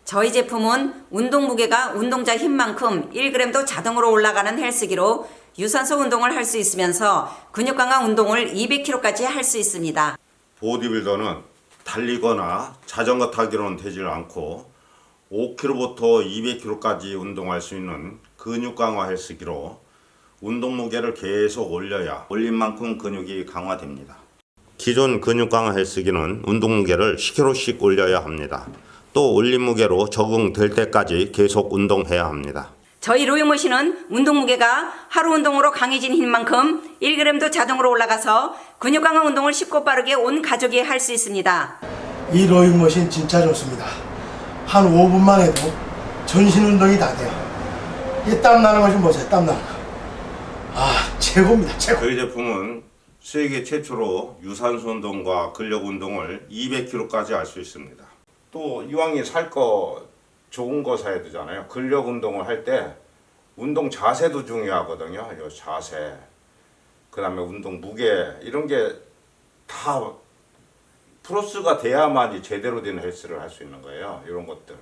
저희 제품은 운동 무게가 운동자 힘만큼 1g도 자동으로 올라가는 헬스기로 유산소 운동을 할 수 있으면서 근육 강화 운동을 200kg까지 할 수 있습니다. 보디빌더는 달리거나 자전거 타기로는 되질 않고 5kg부터 200kg까지 운동할 수 있는 근육 강화 헬스기로 운동 무게를 계속 올려야 올린 만큼 근육이 강화됩니다. 기존 근육 강화 헬스기는 운동 무게를 10kg씩 올려야 합니다. 또 올린 무게로 적응될 때까지 계속 운동해야 합니다. 저희 로잉머신은 운동 무게가 하루 운동으로 강해진 힘만큼 1g도 자동으로 올라가서 근육 강화 운동을 쉽고 빠르게 온 가족이 할 수 있습니다. 이 로잉머신 진짜 좋습니다. 한 5분만 해도 전신 운동이 다 돼요. 이 땀 나는 거 좀 보세요. 땀 나는 거. 아, 최고입니다. 최고. 저희 제품은 세계 최초로 유산소 운동과 근력 운동을 200kg까지 할 수 있습니다. 또 이왕에 살 거 좋은 거 사야 되잖아요. 근력 운동을 할 때 운동 자세도 중요하거든요. 이 자세, 그 다음에 운동 무게 이런 게 다 플러스가 돼야만이 제대로 된 헬스를 할 수 있는 거예요. 이런 것들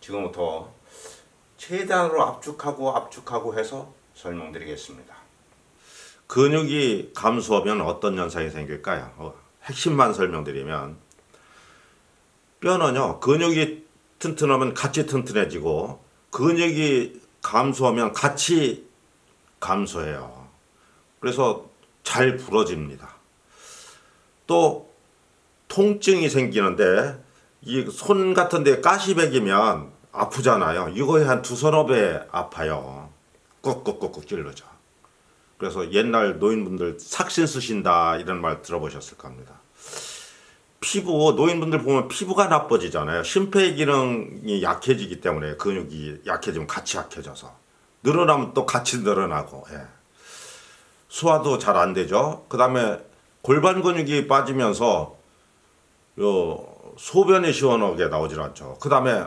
지금부터 최대한으로 압축하고 해서 설명드리겠습니다. 근육이 감소하면 어떤 현상이 생길까요? 핵심만 설명드리면 뼈는요, 근육이 튼튼하면 같이 튼튼해지고 근육이 감소하면 같이 감소해요. 그래서 잘 부러집니다. 또 통증이 생기는데 이 손 같은 데 가시백이면 아프잖아요. 이거에 한 두 서너 배 아파요. 꾹꾹꾹꾹 찔러져. 그래서 옛날 노인분들 삭신 쓰신다 이런 말 들어보셨을 겁니다. 피부, 노인분들 보면 피부가 나빠지잖아요. 심폐 기능이 약해지기 때문에 근육이 약해지면 같이 약해져서 늘어나면 또 같이 늘어나고, 예. 소화도 잘 안 되죠. 그 다음에 골반 근육이 빠지면서 요 소변이 시원하게 나오질 않죠. 그 다음에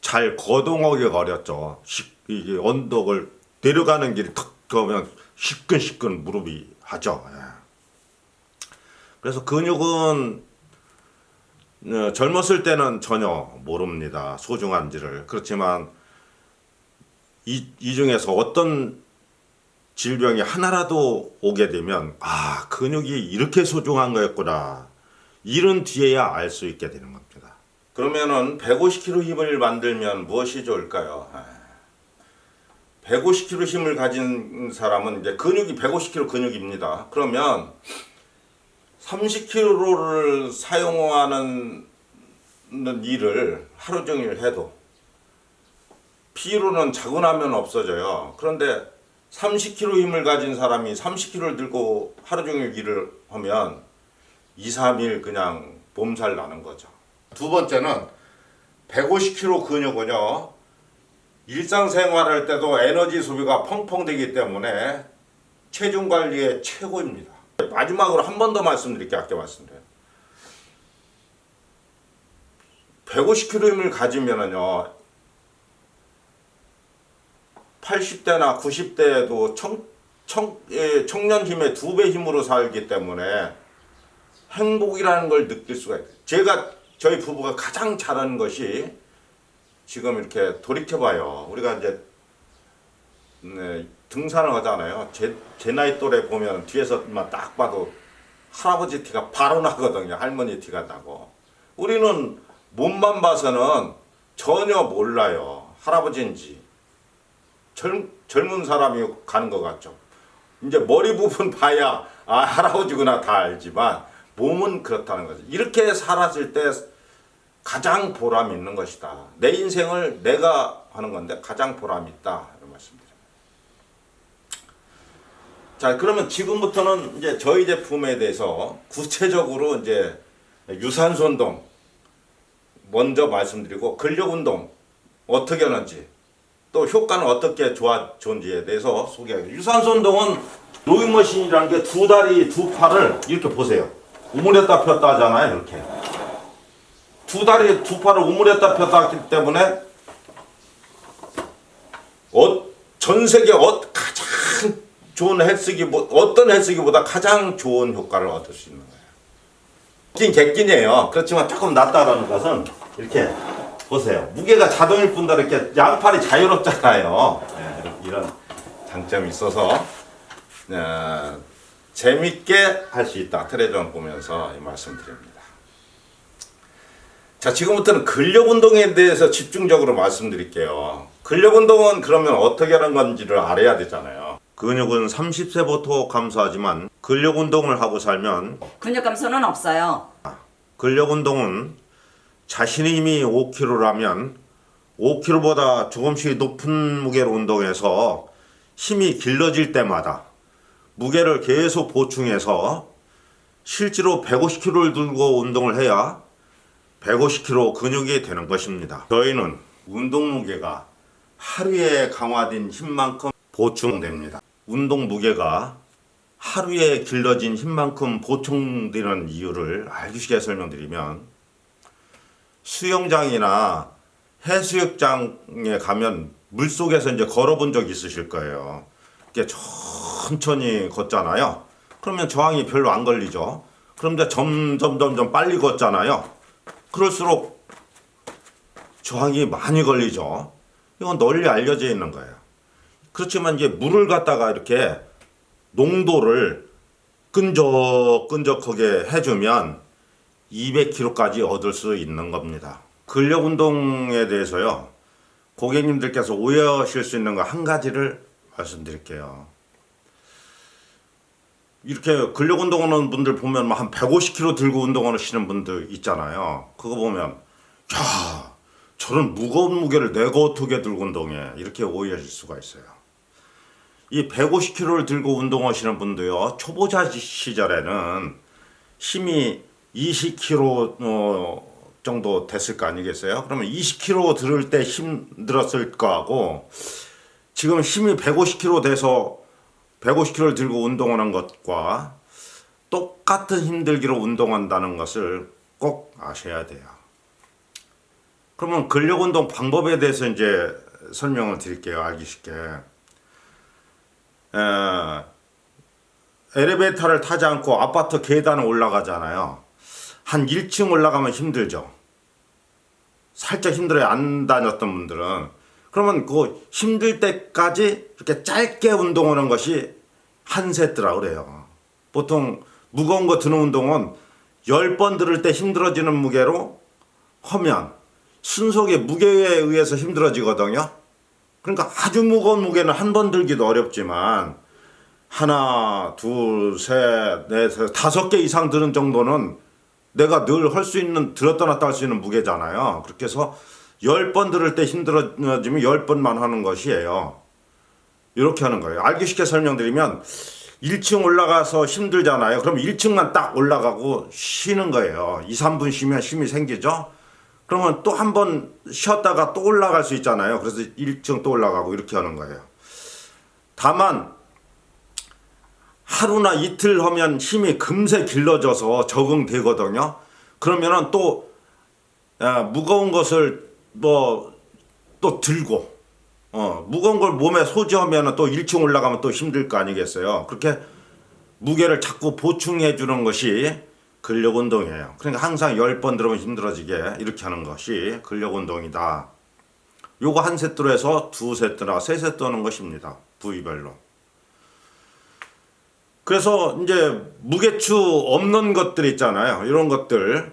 잘 거동하기가 어렵죠. 이게 언덕을 내려가는 길이 턱 그러면 시끈시끈 무릎이 하죠. 예. 그래서 근육은 젊었을 때는 전혀 모릅니다. 소중한지를. 그렇지만 이 중에서 어떤 질병이 하나라도 오게 되면 아, 근육이 이렇게 소중한 거였구나. 이런 뒤에야 알 수 있게 되는 겁니다. 그러면은 150kg 힘을 만들면 무엇이 좋을까요? 150kg 힘을 가진 사람은 이제 근육이 150kg 근육입니다. 그러면 30kg를 사용하는 일을 하루 종일 해도 피로는 자고나면 없어져요. 그런데 30kg 힘을 가진 사람이 30kg를 들고 하루 종일 일을 하면 2, 3일 그냥 몸살 나는 거죠. 두 번째는 150kg 근육은요, 일상생활할 때도 에너지 소비가 펑펑 되기 때문에 체중 관리에 최고입니다. 마지막으로 한 번 더 말씀드릴게요. 아껴 말씀드려요. 150kg 힘을 가지면은요, 80대나 90대에도 청년 힘의 2배 힘으로 살기 때문에 행복이라는 걸 느낄 수가 있어요. 저희 부부가 가장 잘하는 것이 지금 이렇게 돌이켜봐요. 우리가 이제 등산을 하잖아요. 제 나이 또래 보면 뒤에서만 딱 봐도 할아버지 티가 바로 나거든요. 할머니 티가 나고. 우리는 몸만 봐서는 전혀 몰라요. 할아버지인지 젊은 사람이 가는 것 같죠. 이제 머리 부분 봐야 아, 할아버지구나 다 알지만 몸은 그렇다는 거죠. 이렇게 살았을 때 가장 보람 있는 것이다. 내 인생을 내가 하는 건데 가장 보람 있다. 이런 말씀드립니다. 자, 그러면 지금부터는 이제 저희 제품에 대해서 구체적으로 이제 유산소 운동 먼저 말씀드리고 근력 운동 어떻게 하는지 또 효과는 어떻게 좋은지에 대해서 소개하겠습니다. 유산소 운동은 로잉머신이라는 게 두 다리 두 팔을 이렇게 보세요. 우물에다 폈다 하잖아요. 이렇게 두 다리 두 팔을 우물에다 폈다 하기 때문에 전 세계 가장 좋은 헬스기 어떤 헬스기보다 가장 좋은 효과를 얻을 수 있는 거예요. 긴 객긴이에요. 그렇지만 조금 낫다라는 것은 이렇게 보세요. 무게가 자동일 뿐더러 이렇게 양팔이 자유롭잖아요. 네, 이런 장점이 있어서 재밌게 할 수 있다. 트레저는 보면서 이 말씀드립니다. 자, 지금부터는 근력 운동에 대해서 집중적으로 말씀드릴게요. 근력 운동은 그러면 어떻게 하는 건지를 알아야 되잖아요. 근육은 30세부터 감소하지만 근력 운동을 하고 살면 근육 감소는 없어요. 근력 운동은 자신의 힘이 5kg라면 5kg보다 조금씩 높은 무게로 운동해서 힘이 길러질 때마다 무게를 계속 보충해서 실제로 150kg를 들고 운동을 해야 150kg 근육이 되는 것입니다. 저희는 운동 무게가 하루에 강화된 힘만큼 보충됩니다. 운동 무게가 하루에 길러진 힘만큼 보충되는 이유를 알기 쉽게 설명드리면 수영장이나 해수욕장에 가면 물속에서 이제 걸어본 적 있으실 거예요. 이렇게 천천히 걷잖아요. 그러면 저항이 별로 안 걸리죠. 그럼 이제 점점 빨리 걷잖아요. 그럴수록 저항이 많이 걸리죠. 이건 널리 알려져 있는 거예요. 그렇지만 이제 물을 갖다가 이렇게 농도를 끈적끈적하게 해주면 200kg까지 얻을 수 있는 겁니다. 근력 운동에 대해서요, 고객님들께서 오해하실 수 있는 거 한 가지를 말씀드릴게요. 이렇게 근력 운동하는 분들 보면 한 150kg 들고 운동하시는 분들 있잖아요. 그거 보면 야, 저런 무거운 무게를 내가 어떻게 들고 운동해, 이렇게 오해하실 수가 있어요. 이 150kg를 들고 운동하시는 분도요, 초보자 시절에는 힘이 20kg 정도 됐을 거 아니겠어요? 그러면 20kg 들을 때 힘들었을 거하고 지금 힘이 150kg 돼서 150kg를 들고 운동하는 것과 똑같은 힘들기로 운동한다는 것을 꼭 아셔야 돼요. 그러면 근력 운동 방법에 대해서 이제 설명을 드릴게요. 알기 쉽게. 엘리베이터를 타지 않고 아파트 계단을 올라가잖아요. 한 1층 올라가면 힘들죠. 살짝 힘들어요. 안 다녔던 분들은. 그러면 그 힘들 때까지 이렇게 짧게 운동하는 것이 한 세트라고 그래요. 보통 무거운 거 드는 운동은 10번 들을 때 힘들어지는 무게로 하면 순속의 무게에 의해서 힘들어지거든요. 그러니까 아주 무거운 무게는 한 번 들기도 어렵지만 하나, 둘, 셋, 넷, 다섯 개 이상 드는 정도는 내가 늘 할 수 있는, 들었다 놨다 할 수 있는 무게잖아요. 그렇게 해서 10번 들을 때 힘들어지면 10번만 하는 것이에요. 이렇게 하는 거예요. 알기 쉽게 설명드리면 1층 올라가서 힘들잖아요. 그럼 1층만 딱 올라가고 쉬는 거예요. 2, 3분 쉬면 힘이 생기죠. 그러면 또 한 번 쉬었다가 또 올라갈 수 있잖아요. 그래서 1층 또 올라가고 이렇게 하는 거예요. 다만 하루나 이틀 하면 힘이 금세 길러져서 적응되거든요. 그러면은 또 무거운 것을 또 들고 무거운 걸 몸에 소지하면은 또 1층 올라가면 또 힘들 거 아니겠어요. 그렇게 무게를 자꾸 보충해 주는 것이 근력 운동이에요. 그러니까 항상 10번 들으면 힘들어지게 이렇게 하는 것이 근력 운동이다. 요거 한 세트로 해서 2세트나 3세트 하는 것입니다. 부위별로. 그래서 이제 무게추 없는 것들 있잖아요. 이런 것들은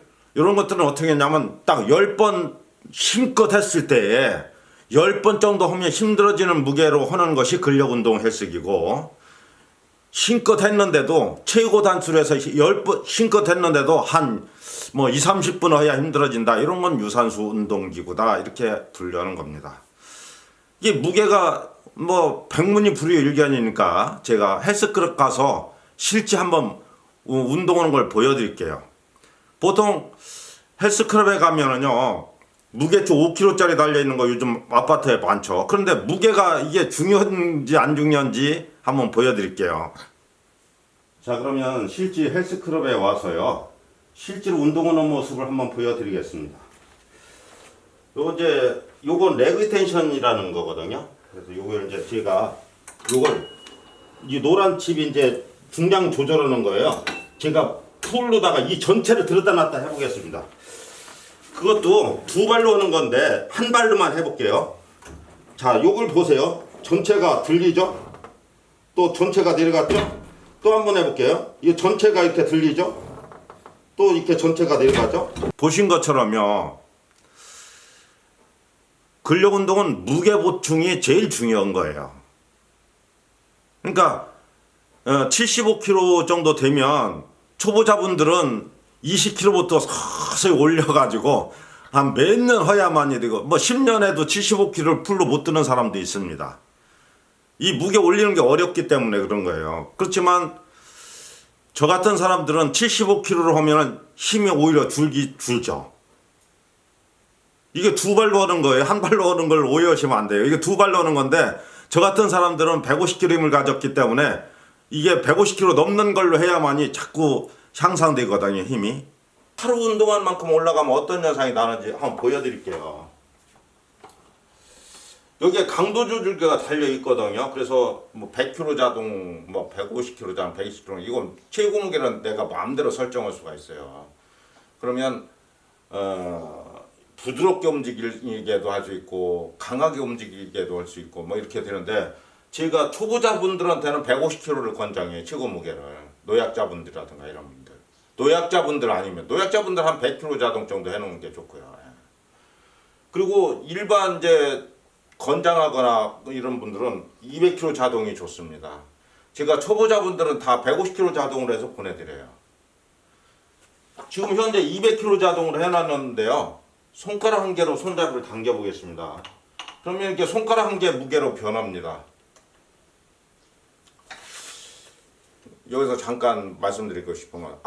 어떻게 했냐면 딱 10번 힘껏 했을 때에 10번 정도 하면 힘들어지는 무게로 하는 것이 근력 운동 헬스기고, 힘껏 했는데도 최고 단수로 해서 10번 힘껏 했는데도 한 2, 30분 해야 힘들어진다. 이런 건 유산소 운동기구다. 이렇게 분류하는 겁니다. 이게 무게가 백문이 불여일견이니까 제가 헬스클럽 가서 실제 한번 운동하는 걸 보여드릴게요. 보통 헬스클럽에 가면은요, 무게추 5kg짜리 달려있는 거 요즘 아파트에 많죠. 그런데 무게가 이게 중요한지 안 중요한지 한번 보여드릴게요. 자, 그러면 실제 헬스클럽에 와서요, 실제로 운동하는 모습을 한번 보여드리겠습니다. 요건 레그 텐션이라는 거거든요. 그래서 요걸 이제 제가 이 노란 칩이 이제 중량 조절하는 거예요. 제가 풀로다가 이 전체를 들었다 놨다 해보겠습니다. 그것도 두 발로 하는 건데 한 발로만 해볼게요. 자, 요걸 보세요. 전체가 들리죠? 또 전체가 내려갔죠? 또 한번 해볼게요. 이 전체가 이렇게 들리죠? 또 이렇게 전체가 내려가죠? 보신 것처럼요. 근력 운동은 무게 보충이 제일 중요한 거예요. 그러니까 75kg 정도 되면 초보자분들은 20kg부터 서서히 올려가지고 한 몇 년 허야만이 되고 뭐 10년 해도 75kg를 풀로 못 드는 사람도 있습니다. 이 무게 올리는 게 어렵기 때문에 그런 거예요. 그렇지만 저 같은 사람들은 75kg로 하면 힘이 오히려 줄죠. 이게 두 발로 하는 거예요. 한 발로 하는 걸 오해하시면 안 돼요. 이게 두 발로 하는 건데 저 같은 사람들은 150kg 힘을 가졌기 때문에 이게 150kg 넘는 걸로 해야만이 자꾸 향상되거든요, 힘이. 하루 운동한 만큼 올라가면 어떤 현상이 나는지 한번 보여드릴게요. 여기에 강도 조절계가 달려 있거든요. 그래서 뭐 100kg 자동, 뭐 150kg 자동, 120kg 이건 최고 무게는 내가 마음대로 설정할 수가 있어요. 그러면 부드럽게 움직이게도 할 수 있고 강하게 움직이게도 할 수 있고 뭐 이렇게 되는데 제가 초보자분들한테는 150kg를 권장해요. 최고 무게를. 노약자분들이라든가 이런 분들. 노약자분들 아니면 노약자분들 한 100kg 자동 정도 해놓는 게 좋고요. 그리고 일반 이제 건장하거나 이런 분들은 200kg 자동이 좋습니다. 제가 초보자분들은 다 150kg 자동으로 해서 보내드려요. 지금 현재 200kg 자동으로 해놨는데요. 손가락 한 개로 손잡이를 당겨 보겠습니다. 그러면 이렇게 손가락 한 개 무게로 변합니다. 여기서 잠깐 말씀드리고 싶으면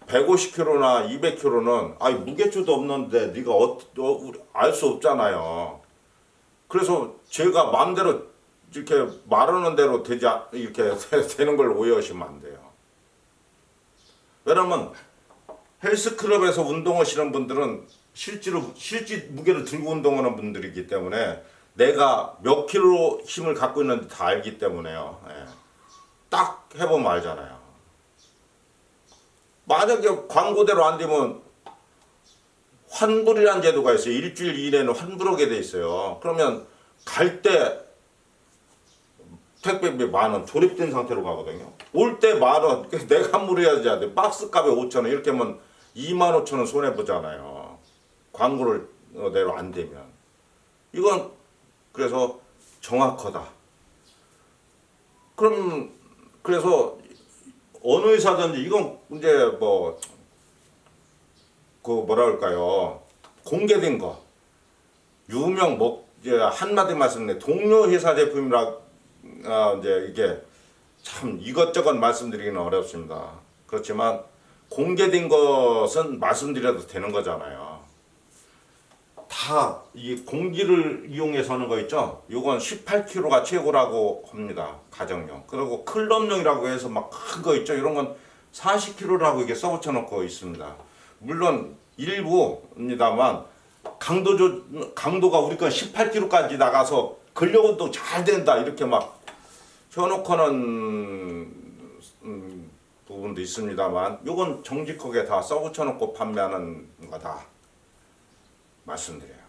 150kg나 200kg는 무게추도 없는데 네가 알 수 없잖아요. 그래서 제가 마음대로 이렇게 말하는 대로 이렇게 되는 걸 오해하시면 안 돼요. 왜냐면 헬스클럽에서 운동하시는 분들은 실제 무게를 들고 운동하는 분들이기 때문에 내가 몇 킬로 힘을 갖고 있는지 다 알기 때문에요. 딱 해보면 알잖아요. 만약에 광고대로 안 되면 환불이라는 제도가 있어요. 일주일 이내는 환불하게 돼 있어요. 그러면 갈 때 택배비 10,000원 조립된 상태로 가거든요. 올 때 10,000원 내가 환불해야지 돼. 박스값에 5,000원 이렇게 하면 25,000원 손해보잖아요. 광고를 대로 안 되면. 이건 그래서 정확하다. 그래서 어느 회사든지 이건 이제 뭐라 할까요? 공개된 거. 유명 이제 한마디 말씀드리면 동료 회사 제품이라 이제 이게 참 이것저것 말씀드리기는 어렵습니다. 그렇지만 공개된 것은 말씀드려도 되는 거잖아요. 다 이 공기를 이용해서 하는 거 있죠? 요건 18kg가 최고라고 합니다. 가정용. 그리고 클럽용이라고 해서 막 큰 거 있죠? 이런 건 40kg라고 이게 써붙여 놓고 있습니다. 물론 일부입니다만 강도가 우리 건 18kg까지 나가서 근력 운동 잘 된다 이렇게 막 펴놓고는 부분도 있습니다만 요건 정직하게 다 써붙여 놓고 판매하는 거다 말씀드려요.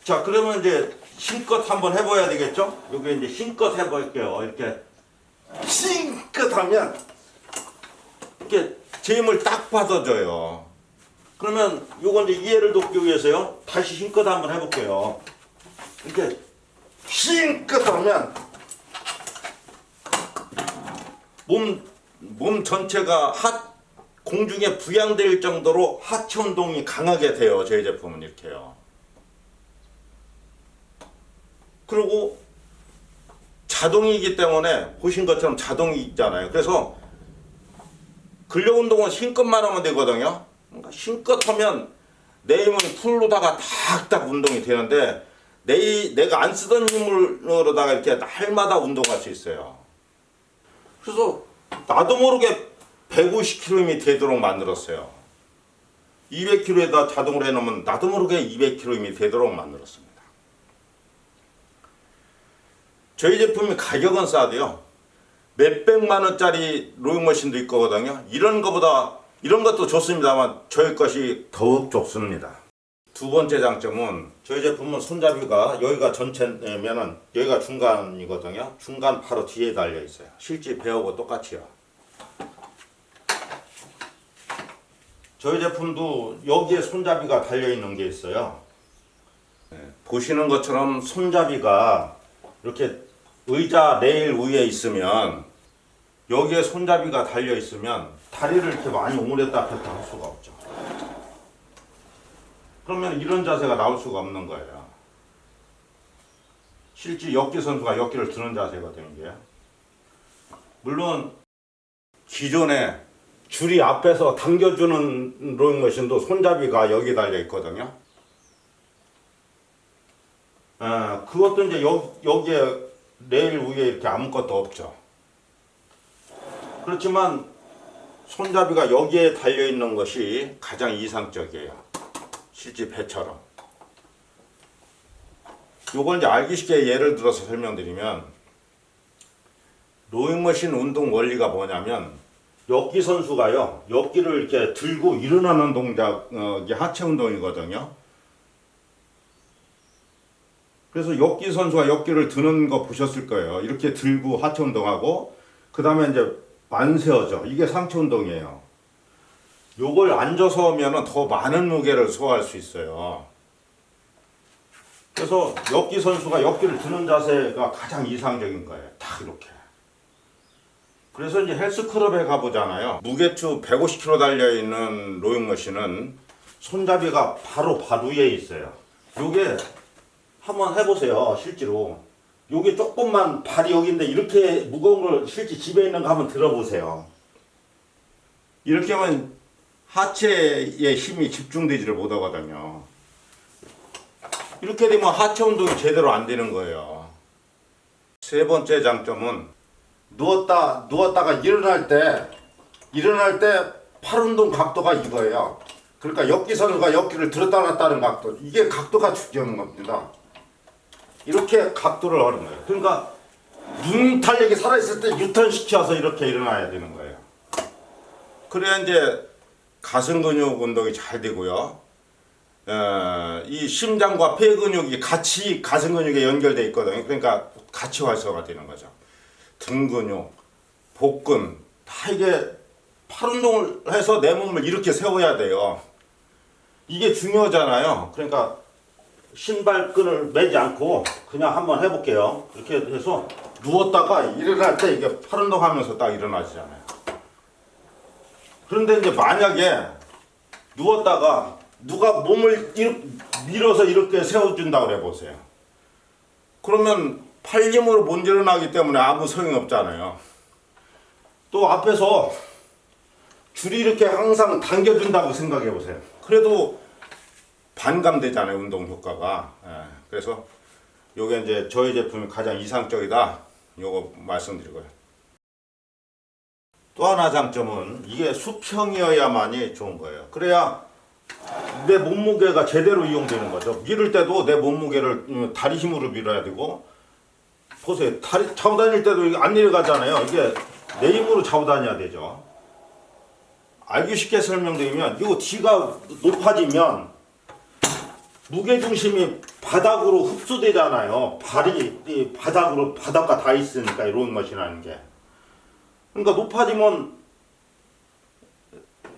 자, 그러면 이제 힘껏 한번 해봐야 되겠죠? 여기 이제 힘껏 해볼게요. 이렇게 힘껏 하면 이렇게 제 힘을 딱 받아줘요. 그러면 요건 이제 이해를 돕기 위해서요. 다시 힘껏 한번 해볼게요. 이렇게 힘껏 하면 몸 전체가 공중에 부양될 정도로 하체 운동이 강하게 돼요. 저희 제품은 이렇게요. 그리고 자동이기 때문에 보신 것처럼 자동이 있잖아요. 그래서 근력 운동은 힘껏만 하면 되거든요. 그러니까 힘껏 하면 내 힘은 풀로다가 탁탁 운동이 되는데 내가 안 쓰던 힘으로다가 이렇게 날마다 운동할 수 있어요. 그래서 나도 모르게 150kg 힘이 되도록 만들었어요. 200kg에다 자동으로 해놓으면 나도 모르게 200kg 힘이 되도록 만들었습니다. 저희 제품이 가격은 싸도요. 몇백만 원짜리 로잉머신도 있거든요. 이런 거보다 이런 것도 좋습니다만 저희 것이 더욱 좋습니다. 두 번째 장점은 저희 제품은 손잡이가 여기가 전체면은 여기가 중간이거든요. 중간 바로 뒤에 달려 있어요. 실제 배우고 똑같이요. 저희 제품도 여기에 손잡이가 달려 있는 게 있어요. 보시는 것처럼 손잡이가 이렇게 의자 레일 위에 있으면 여기에 손잡이가 달려 있으면 다리를 이렇게 많이 오므렸다 폈다 할 수가 없죠. 그러면 이런 자세가 나올 수가 없는 거예요. 실제 역기 선수가 역기를 드는 자세거든요. 이게. 물론 기존에 줄이 앞에서 당겨주는 로잉머신도 손잡이가 여기 달려 있거든요. 그것도 이제 여기에 레일 위에 이렇게 아무것도 없죠. 그렇지만 손잡이가 여기에 달려 있는 것이 가장 이상적이에요. 실제 배처럼. 요걸 이제 알기 쉽게 예를 들어서 설명드리면, 로잉머신 운동 원리가 뭐냐면, 역기 선수가요, 역기를 이렇게 들고 일어나는 동작이 하체 운동이거든요. 그래서 역기 선수가 역기를 드는 거 보셨을 거예요. 이렇게 들고 하체 운동하고, 그 다음에 이제 만세어죠. 이게 상체 운동이에요. 요걸 앉아서 하면 더 많은 무게를 소화할 수 있어요. 그래서 역기 선수가 역기를 드는 자세가 가장 이상적인 거예요. 딱 이렇게. 그래서 이제 헬스클럽에 가보잖아요. 무게추 150kg 달려있는 로잉머신은 손잡이가 바로 발 위에 있어요. 요게 한번 해보세요. 실제로. 요게 조금만 발이 여기인데 이렇게 무거운 걸 실제 집에 있는 거 한번 들어보세요. 이렇게 하면 하체에 힘이 집중되지를 못하거든요. 이렇게 되면 하체 운동이 제대로 안 되는 거예요. 세 번째 장점은 누웠다가 일어날 때 팔 운동 각도가 이거예요. 그러니까 역기 선수가 역기를 들었다 놨다 하는 각도, 이게 각도가 중요한 겁니다. 이렇게 각도를 하는 거예요. 그러니까 눈 탄력이 살아있을 때 유턴 시켜서 이렇게 일어나야 되는 거예요. 그래야 이제 가슴 근육 운동이 잘 되고요. 이 심장과 폐 근육이 같이 가슴 근육에 연결되어 있거든요. 그러니까 같이 활성화가 되는 거죠. 등 근육, 복근, 다 이게 팔 운동을 해서 내 몸을 이렇게 세워야 돼요. 이게 중요하잖아요. 그러니까 신발끈을 매지 않고 그냥 한번 해볼게요. 이렇게 해서 누웠다가 일어날 때 이게 팔 운동하면서 딱 일어나시잖아요. 그런데 이제 만약에 누웠다가 누가 몸을 밀어서 이렇게 세워준다고 그래 보세요. 그러면 팔 힘으로 못 일어나기 때문에 아무 소용이 없잖아요. 또 앞에서 줄이 이렇게 항상 당겨준다고 생각해 보세요. 그래도 반감되잖아요, 운동 효과가. 그래서 요게 이제 저희 제품이 가장 이상적이다. 요거 말씀드리고요. 또 하나 장점은 이게 수평이어야만이 좋은 거예요. 그래야 내 몸무게가 제대로 이용되는 거죠. 밀을 때도 내 몸무게를 다리 힘으로 밀어야 되고, 보세요. 다리 잡고 다닐 때도 이게 안 내려가잖아요. 이게 내 힘으로 잡고 다녀야 되죠. 알기 쉽게 설명드리면, 이거 뒤가 높아지면 무게중심이 바닥으로 흡수되잖아요. 발이 바닥과 다 있으니까, 이 로잉머신이라는 게. 그러니까 높아지면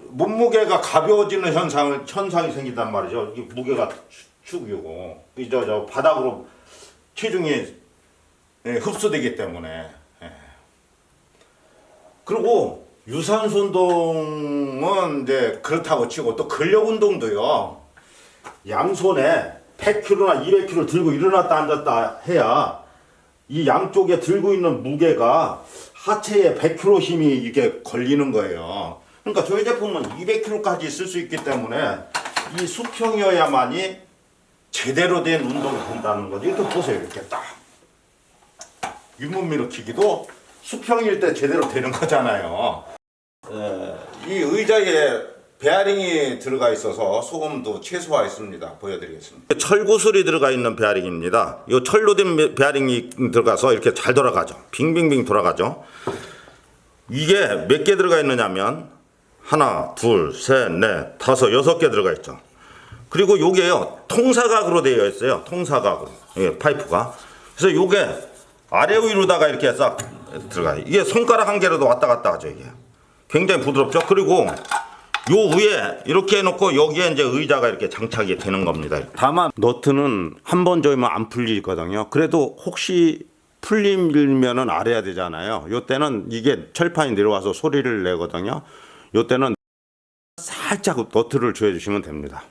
몸무게가 가벼워지는 현상이 생긴단 말이죠. 이게 무게가 축이고, 저 바닥으로 체중이 흡수되기 때문에. 그리고 유산소 운동은 이제 그렇다고 치고, 또 근력 운동도요. 양손에 100kg나 200kg 들고 일어났다 앉았다 해야 이 양쪽에 들고 있는 무게가 하체에 100kg 힘이 이게 걸리는 거예요. 그러니까 저희 제품은 200kg까지 쓸 수 있기 때문에 이 수평이어야만이 제대로 된 운동이 된다는 거죠. 이렇게 보세요. 이렇게 딱. 윗몸 일으키기도 수평일 때 제대로 되는 거잖아요. 이 의자에 베어링이 들어가 있어서 소음도 최소화했습니다. 보여드리겠습니다. 철구슬이 들어가 있는 베어링입니다. 이 철로 된 베어링이 들어가서 이렇게 잘 돌아가죠. 빙빙빙 돌아가죠. 이게 몇 개 들어가 있느냐면 하나, 둘, 셋, 넷, 다섯, 6개 들어가 있죠. 그리고 요게요, 통사각으로 되어 있어요. 통사각으로. 예, 파이프가. 그래서 요게 아래 위로다가 이렇게 싹 들어가요. 이게 손가락 한 개로도 왔다 갔다 하죠, 이게. 굉장히 부드럽죠? 그리고 요 위에 이렇게 해놓고 여기에 이제 의자가 이렇게 장착이 되는 겁니다. 다만 너트는 한 번 조이면 안 풀리거든요. 그래도 혹시 풀리면은 알아야 되잖아요. 요 때는 이게 철판이 내려와서 소리를 내거든요. 요 때는 살짝 너트를 조여주시면 됩니다.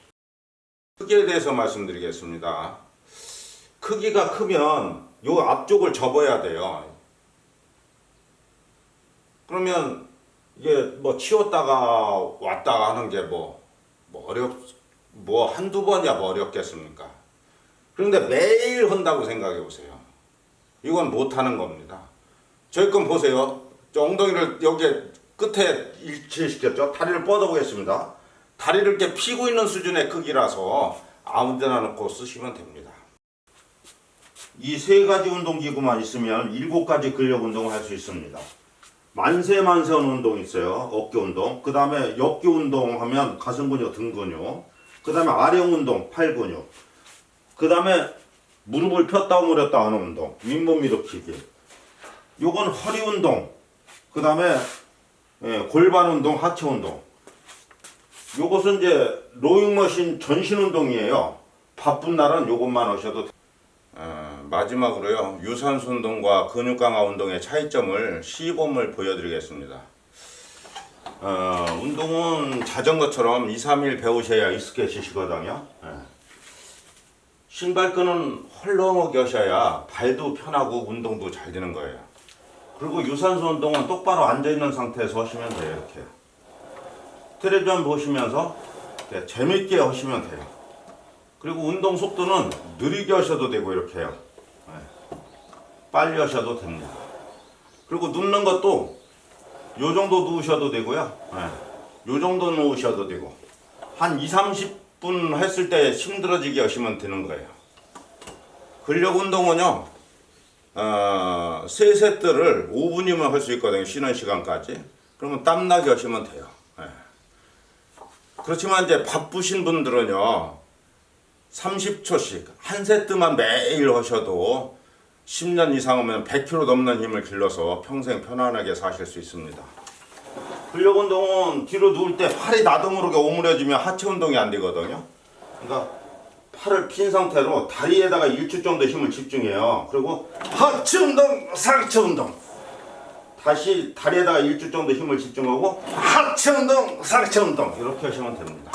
크기에 대해서 말씀드리겠습니다. 크기가 크면 요 앞쪽을 접어야 돼요. 그러면 이게 뭐 치웠다가 왔다가 하는 게 뭐 한두 번이야 뭐 어렵겠습니까? 그런데 매일 한다고 생각해 보세요. 이건 못 하는 겁니다. 저희 건 보세요. 저 엉덩이를 여기 끝에 일치시켰죠? 다리를 뻗어 보겠습니다. 다리를 이렇게 피고 있는 수준의 크기라서 아무 데나 놓고 쓰시면 됩니다. 이 3가지 운동기구만 있으면 7가지 근력 운동을 할 수 있습니다. 만세만세원 운동 있어요. 어깨 운동. 그 다음에 역기 운동 하면 가슴 근육, 등 근육. 그 다음에 아령 운동, 팔 근육. 그 다음에 무릎을 폈다 오므렸다 하는 운동. 윗몸 일으키기. 요건 허리 운동. 그 다음에 골반 운동, 하체 운동. 요것은 이제 로잉머신 전신 운동이에요. 바쁜 날은 요것만 하셔도 돼요. 마지막으로요, 유산소 운동과 근육 강화 운동의 차이점을 시범을 보여드리겠습니다. 운동은 자전거처럼 2, 3일 배우셔야 익숙해지시거든요. 신발끈은 헐렁하게 하셔야 발도 편하고 운동도 잘 되는 거예요. 그리고 유산소 운동은 똑바로 앉아있는 상태에서 하시면 돼요. 이렇게 텔레비전 보시면서 이렇게 재밌게 하시면 돼요. 그리고 운동 속도는 느리게 하셔도 되고 이렇게 해요. 빨리 하셔도 됩니다. 그리고 눕는 것도 요 정도 누우셔도 되고요. 요 정도 누우셔도 되고 한 2, 30분 했을 때 힘들어지게 하시면 되는 거예요. 근력 운동은요, 3세트를 5분이면 할 수 있거든요. 쉬는 시간까지. 그러면 땀나게 하시면 돼요. 그렇지만 이제 바쁘신 분들은요, 30초씩 한 세트만 매일 하셔도 10년 이상 하면 100kg 넘는 힘을 길러서 평생 편안하게 사실 수 있습니다. 근력 운동은 뒤로 누울 때 팔이 나도 모르게 오므려지면 하체 운동이 안 되거든요. 그러니까 팔을 핀 상태로 다리에다가 1초 정도 힘을 집중해요. 그리고 하체 운동, 상체 운동. 다시 다리에다가 1초 정도 힘을 집중하고 하체 운동, 상체 운동. 이렇게 하시면 됩니다.